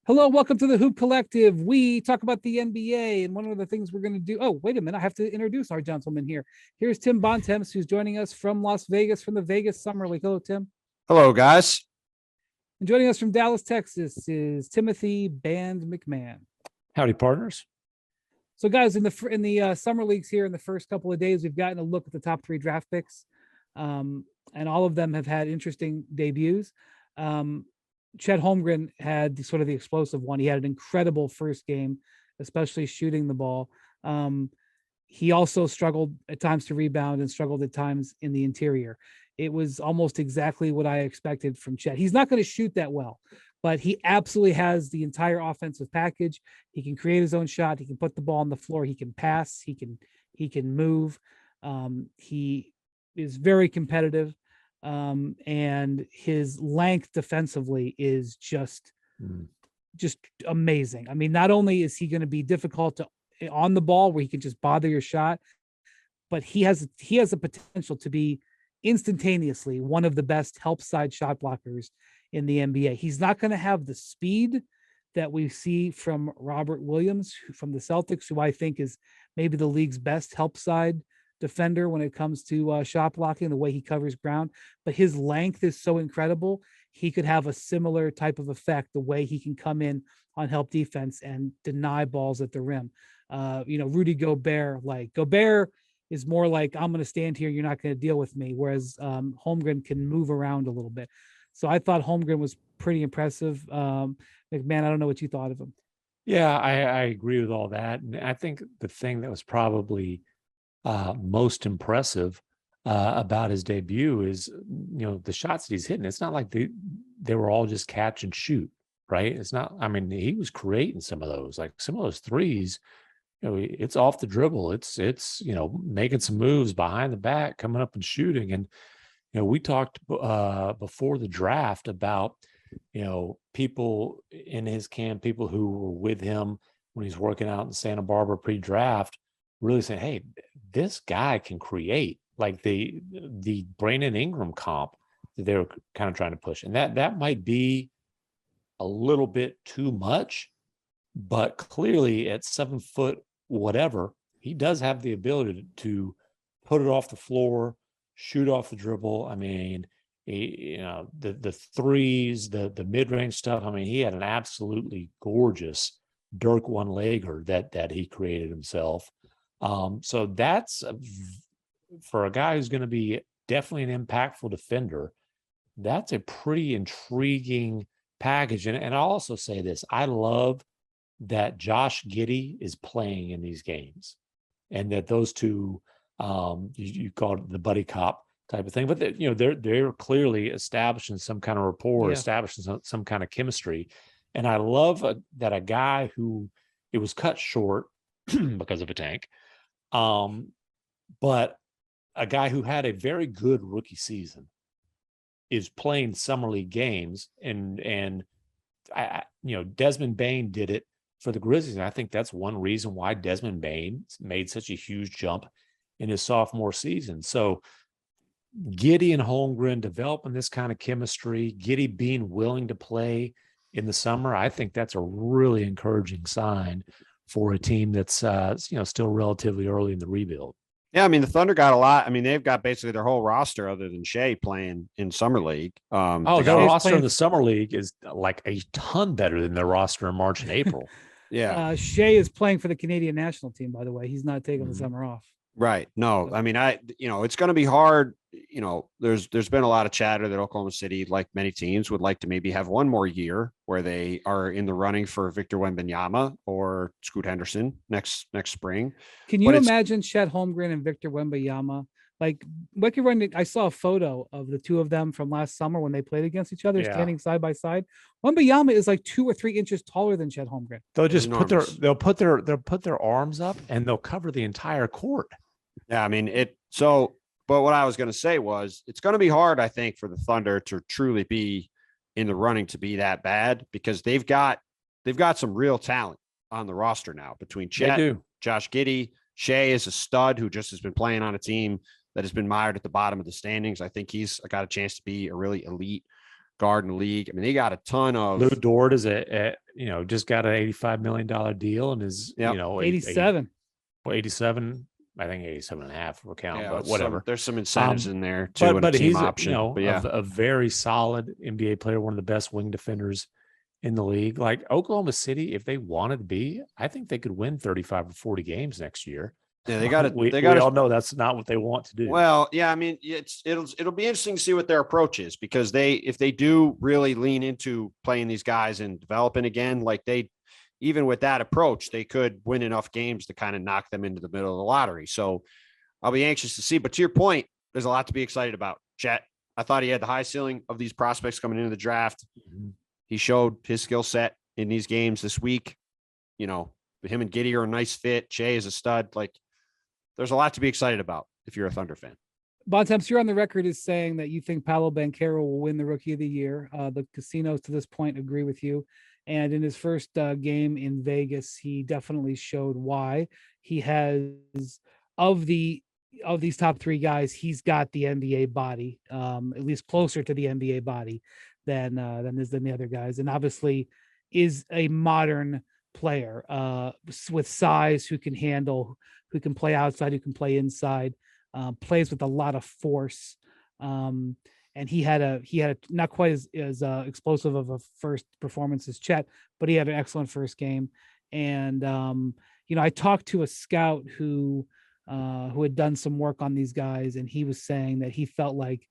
Hello, welcome to the Hoop Collective. We talk about the NBA, and one of the things we're going to do. Oh, wait a minute. I have to introduce our gentleman here. Here's Tim Bontemps, who's joining us from Las Vegas, from the Vegas Summer League. Hello, Tim. Hello, guys. And joining us from Dallas, Texas is Timothy Band MacMahon. Howdy, partners. So, guys, in the summer leagues here, in the first couple of days, we've gotten a look at the top 3 draft picks, and all of them have had interesting debuts. Chet Holmgren had the explosive one. He had an incredible first game, especially shooting the ball. He also struggled at times to rebound and struggled at times in the interior. It was almost exactly what I expected from Chet. He's not going to shoot that well, but he absolutely has the entire offensive package. He can create his own shot. He can put the ball on the floor. He can pass. He can move. He is very competitive. And his length defensively is just amazing. I mean, not only is he going to be difficult on the ball where he can just bother your shot, but he has a potential to be instantaneously one of the best help side shot blockers in the NBA. He's not going to have the speed that we see from Robert Williams from the Celtics, who I think is maybe the league's best help side defender when it comes to shot blocking, the way he covers ground. But his length is so incredible. He could have a similar type of effect, the way he can come in on help defense and deny balls at the rim. Rudy Gobert is more like, I'm going to stand here, you're not going to deal with me. Whereas Holmgren can move around a little bit. So I thought Holmgren was pretty impressive. MacMahon, I don't know what you thought of him. Yeah, I agree with all that. And I think the thing that was probably most impressive about his debut is, the shots that he's hitting. It's not like they were all just catch and shoot, right? It's not, he was creating some of those, like some of those threes, it's off the dribble. It's making some moves behind the back, coming up and shooting. And, we talked before the draft about, people in his camp, people who were with him when he's working out in Santa Barbara pre-draft, really saying, hey, this guy can create, like the Brandon Ingram comp that they were kind of trying to push. And that might be a little bit too much, but clearly at 7 foot, whatever, he does have the ability to put it off the floor, shoot off the dribble. The threes, the mid-range stuff. He had an absolutely gorgeous Dirk one-legger that he created himself. So that's for a guy who's going to be definitely an impactful defender. That's a pretty intriguing package. And I'll also say this, I love that Josh Giddey is playing in these games and that those two, you call it the buddy cop type of thing, but they're clearly establishing some kind of rapport, establishing some kind of chemistry. And I love that a guy who it was cut short because of a tank, but a guy who had a very good rookie season is playing summer league games, and Desmond Bane did it for the Grizzlies, and I think that's one reason why Desmond Bane made such a huge jump in his sophomore season. So Giddey and Holmgren developing this kind of chemistry, Giddey being willing to play in the summer, I think that's a really encouraging sign for a team that's still relatively early in the rebuild. Yeah, the Thunder got a lot. They've got basically their whole roster other than Shea playing in summer league. Their roster in the summer league is like a ton better than their roster in March and April. Yeah, Shea is playing for the Canadian national team, by the way. He's not taking the summer off. Right. No, it's going to be hard. There's been a lot of chatter that Oklahoma City, like many teams, would like to maybe have one more year where they are in the running for Victor Wembanyama or Scoot Henderson next spring. Can you imagine Chet Holmgren and Victor Wembanyama? I saw a photo of the two of them from last summer when they played against each other, standing side by side. Wembanyama is like 2 or 3 inches taller than Chet Holmgren. They'll just put their arms up and they'll cover the entire court. Yeah, but what I was going to say was it's going to be hard, I think, for the Thunder to truly be in the running to be that bad, because they've got some real talent on the roster now between Chet, Josh Giddey. Shea is a stud who just has been playing on a team that has been mired at the bottom of the standings. I think he's got a chance to be a really elite guard in the league. They got a ton of. Lou Dort is just got an $85 million deal and is, Yep. 87. 87, I think 87 and a half will count, Yeah, but whatever. there's some incentives in there too, and a team he's option. But yeah, a very solid NBA player, one of the best wing defenders in the league. Like Oklahoma City, if they wanted to be, I think they could win 35 or 40 games next year. yeah, they got it. We They got all know that's not what they want to do. Well, yeah, I mean, it'll be interesting to see what their approach is, because if they do really lean into playing these guys and developing again, like even with that approach, they could win enough games to kind of knock them into the middle of the lottery. So I'll be anxious to see. But to your point, there's a lot to be excited about. Chet, I thought he had the high ceiling of these prospects coming into the draft. Mhm. He showed his skill set in these games this week. Him and Giddey are a nice fit. Shea is a stud. Like, there's a lot to be excited about if you're a Thunder fan. Bontemps, you're on the record as saying that you think Paolo Banchero will win the Rookie of the Year. The casinos to this point agree with you. And in his first game in Vegas, he definitely showed why. He has, of these top three guys, he's got the NBA body, at least closer to the NBA body than the other guys, and obviously is a modern player with size, who can play outside, who can play inside, plays with a lot of force. And he had a not quite as explosive of a first performance as Chet, but he had an excellent first game. And I talked to a scout who had done some work on these guys, and he was saying that he felt like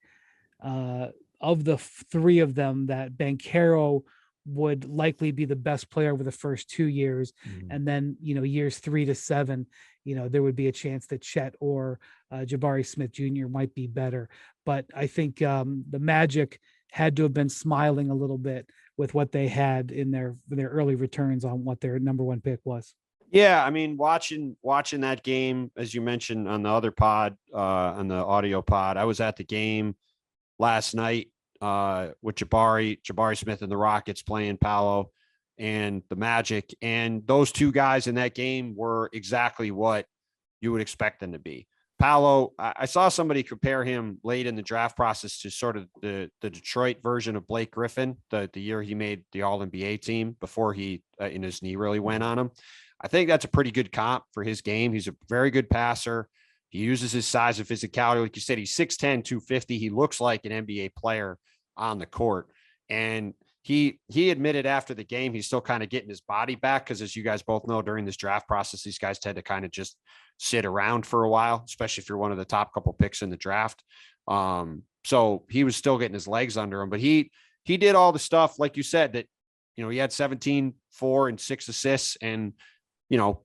of the three of them, that Banchero would likely be the best player over the first 2 years. Mhm. And then, years 3 to 7, there would be a chance that Chet or Jabari Smith Jr. might be better. But I think the Magic had to have been smiling a little bit with what they had in their early returns on what their number one pick was. Yeah, I mean, watching that game, as you mentioned on the other pod, on the audio pod, I was at the game last night with Jabari Smith and the Rockets playing Paolo and the Magic. And those two guys in that game were exactly what you would expect them to be. Paolo, I saw somebody compare him late in the draft process to sort of the Detroit version of Blake Griffin, the year he made the All-NBA team before he and his knee really went on him. I think that's a pretty good comp for his game. He's a very good passer. He uses his size and physicality. Like you said, he's 6'10", 250. He looks like an NBA player on the court. And he admitted after the game, he's still kind of getting his body back, because as you guys both know, during this draft process, these guys tend to kind of just sit around for a while, especially if you're one of the top couple picks in the draft. So he was still getting his legs under him, but he did all the stuff, like you said, that, he had 17, 4 and 6 assists. And,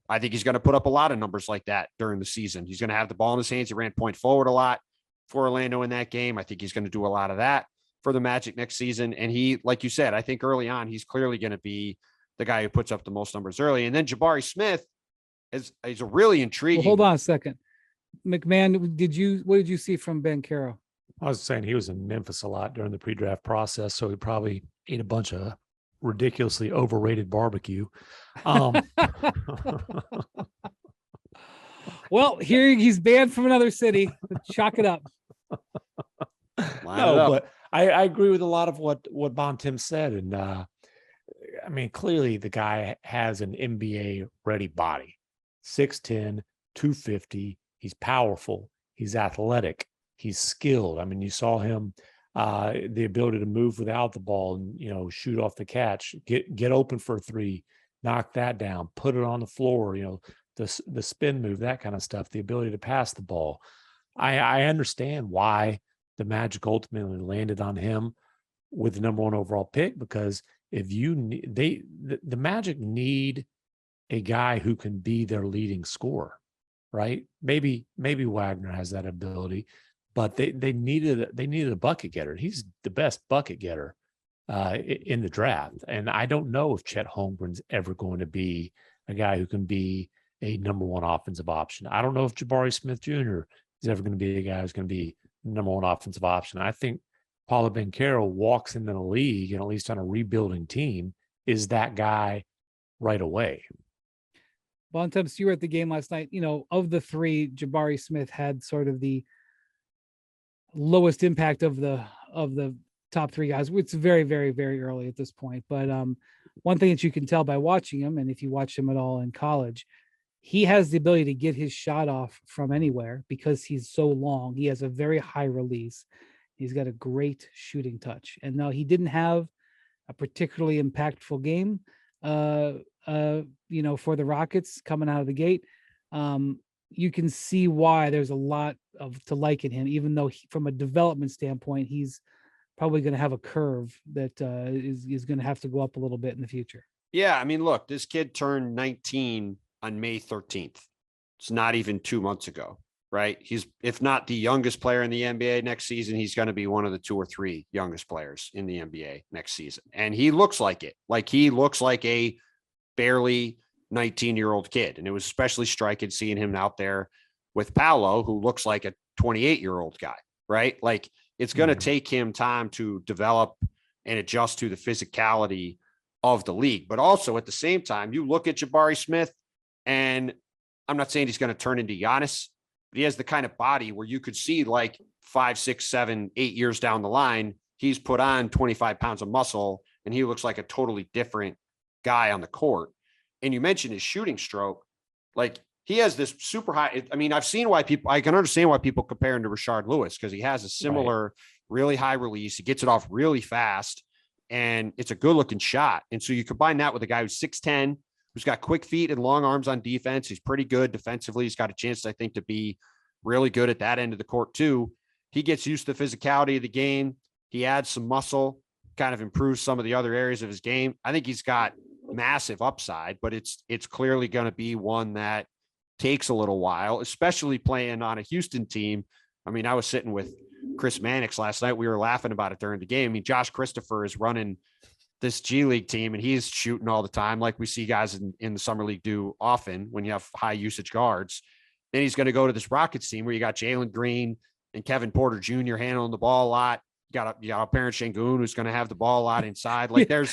I think he's going to put up a lot of numbers like that during the season. He's going to have the ball in his hands. He ran point forward a lot for Orlando in that game. I think he's going to do a lot of that for the Magic next season. And he, like you said, I think early on, he's clearly going to be the guy who puts up the most numbers early. And then Jabari Smith is a really intriguing. Well, hold on a second. MacMahon, what did you see from Banchero? I was saying he was in Memphis a lot during the pre-draft process, so he probably ate a bunch of ridiculously overrated barbecue. Well, here he's banned from another city. Chalk it up. But I agree with a lot of what Bontemps said. And I mean, clearly the guy has an NBA ready body. 6'10", 250. He's powerful. He's athletic. He's skilled. I mean, you saw him, the ability to move without the ball and, shoot off the catch, get open for a three, knock that down, put it on the floor, the spin move, that kind of stuff, the ability to pass the ball. I understand why the Magic ultimately landed on him with the number one overall pick, because if the Magic need a guy who can be their leading scorer, right? Maybe Wagner has that ability, but they needed a bucket getter. He's the best bucket getter in the draft. And I don't know if Chet Holmgren's ever going to be a guy who can be a number one offensive option. I don't know if Jabari Smith Jr. is ever going to be a guy who's going to be number one offensive option. I think Paolo Banchero walks into the league, and at least on a rebuilding team, is that guy right away. Bontemps, you were at the game last night. Of the three, Jabari Smith had sort of the lowest impact of the top 3 guys. It's very, very, very early at this point. But one thing that you can tell by watching him, and if you watch him at all in college, he has the ability to get his shot off from anywhere because he's so long. He has a very high release. He's got a great shooting touch. And now he didn't have a particularly impactful game, for the Rockets coming out of the gate. You can see why there's a lot to like in him, even though from a development standpoint, he's probably going to have a curve that is going to have to go up a little bit in the future. Yeah. I mean, look, this kid turned 19 on May 13th. It's not even 2 months ago, right? He's, if not the youngest player in the NBA next season, he's going to be one of the 2 or 3 youngest players in the NBA next season. And he looks like it. Like, he looks like a barely 19-year-old kid. And it was especially striking seeing him out there with Paolo, who looks like a 28-year-old guy, right? Like, it's going to take him time to develop and adjust to the physicality of the league. But also at the same time, you look at Jabari Smith, and I'm not saying he's going to turn into Giannis, but he has the kind of body where you could see, like, 5, 6, 7, 8 years down the line, he's put on 25 pounds of muscle and he looks like a totally different guy on the court. And you mentioned his shooting stroke. Like, he has this super high. I mean, I've seen why I can understand why people compare him to Rashard Lewis, because he has a similar, really high release. He gets it off really fast, and it's a good looking shot. And so you combine that with a guy who's 6'10", who's got quick feet and long arms on defense. He's pretty good defensively. He's got a chance, I think, to be really good at that end of the court too. He gets used to the physicality of the game. He adds some muscle, kind of improves some of the other areas of his game. I think he's got massive upside, but it's clearly going to be one that takes a little while, especially playing on a Houston team. I mean, I was sitting with Chris Mannix last night. We were laughing about it during the game. I mean, Josh Christopher is running this G League team, and he's shooting all the time, like we see guys in the summer league do often when you have high usage guards. Then he's going to go to this Rockets team where you got Jalen Green and Kevin Porter Jr. handling the ball a lot. You got a parent Şengün who's going to have the ball a lot inside. Like, I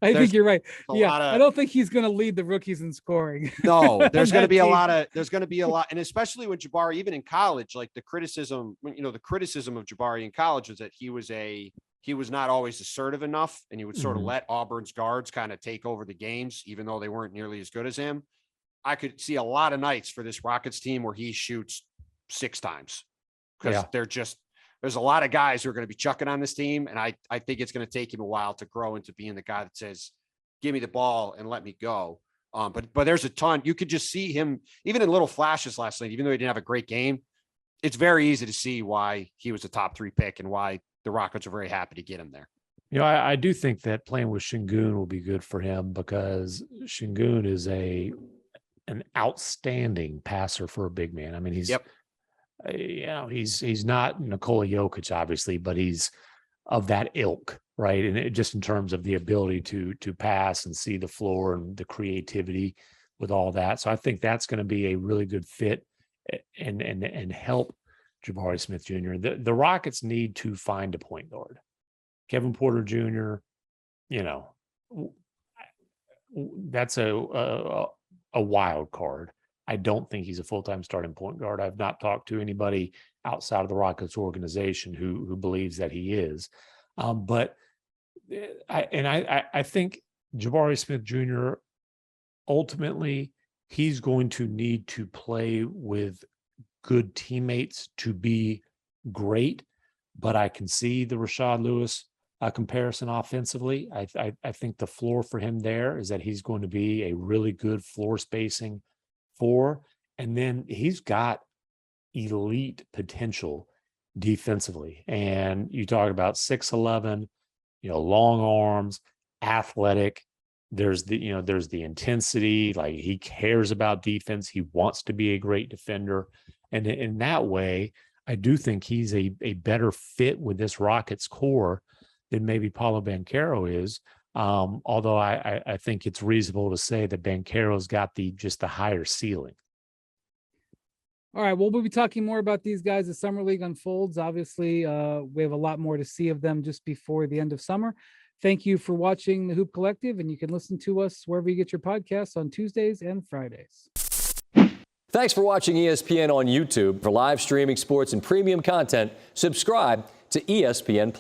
think you're right. Yeah, I don't think he's going to lead the rookies in scoring. No, there's going to be a lot, and especially with Jabari, even in college, like the criticism of Jabari in college was that he was not always assertive enough, and he would sort of let Auburn's guards kind of take over the games, even though they weren't nearly as good as him. I could see a lot of nights for this Rockets team where he shoots 6 times, because there's a lot of guys who are going to be chucking on this team. And I think it's going to take him a while to grow into being the guy that says, give me the ball and let me go. But there's a ton. You could just see him even in little flashes last night, even though he didn't have a great game. It's very easy to see why he was a top 3 pick and why the Rockets are very happy to get him there. You know, I do think that playing with Şengün will be good for him, because Şengün is an outstanding passer for a big man. I mean, he's not Nikola Jokic, obviously, but he's of that ilk, right? And just in terms of the ability to pass and see the floor and the creativity with all that. So I think that's going to be a really good fit and help Jabari Smith Jr. The Rockets need to find a point guard. Kevin Porter Jr., that's a wild card. I don't think he's a full-time starting point guard. I've not talked to anybody outside of the Rockets organization who believes that he is. But I think Jabari Smith Jr., ultimately, he's going to need to play with good teammates to be great. But I can see the Rashard Lewis comparison offensively. I think the floor for him there is that he's going to be a really good floor spacing 4, and then he's got elite potential defensively. And you talk about 6'11", long arms, athletic. There's the intensity, like he cares about defense. He wants to be a great defender. And in that way, I do think he's a better fit with this Rockets core than maybe Paolo Banchero is. Although I think it's reasonable to say that Banchero's got the higher ceiling. All right, we'll be talking more about these guys as Summer League unfolds. Obviously, we have a lot more to see of them just before the end of summer. Thank you for watching the Hoop Collective, and you can listen to us wherever you get your podcasts on Tuesdays and Fridays. Thanks for watching ESPN on YouTube. For live streaming sports and premium content, subscribe to ESPN+.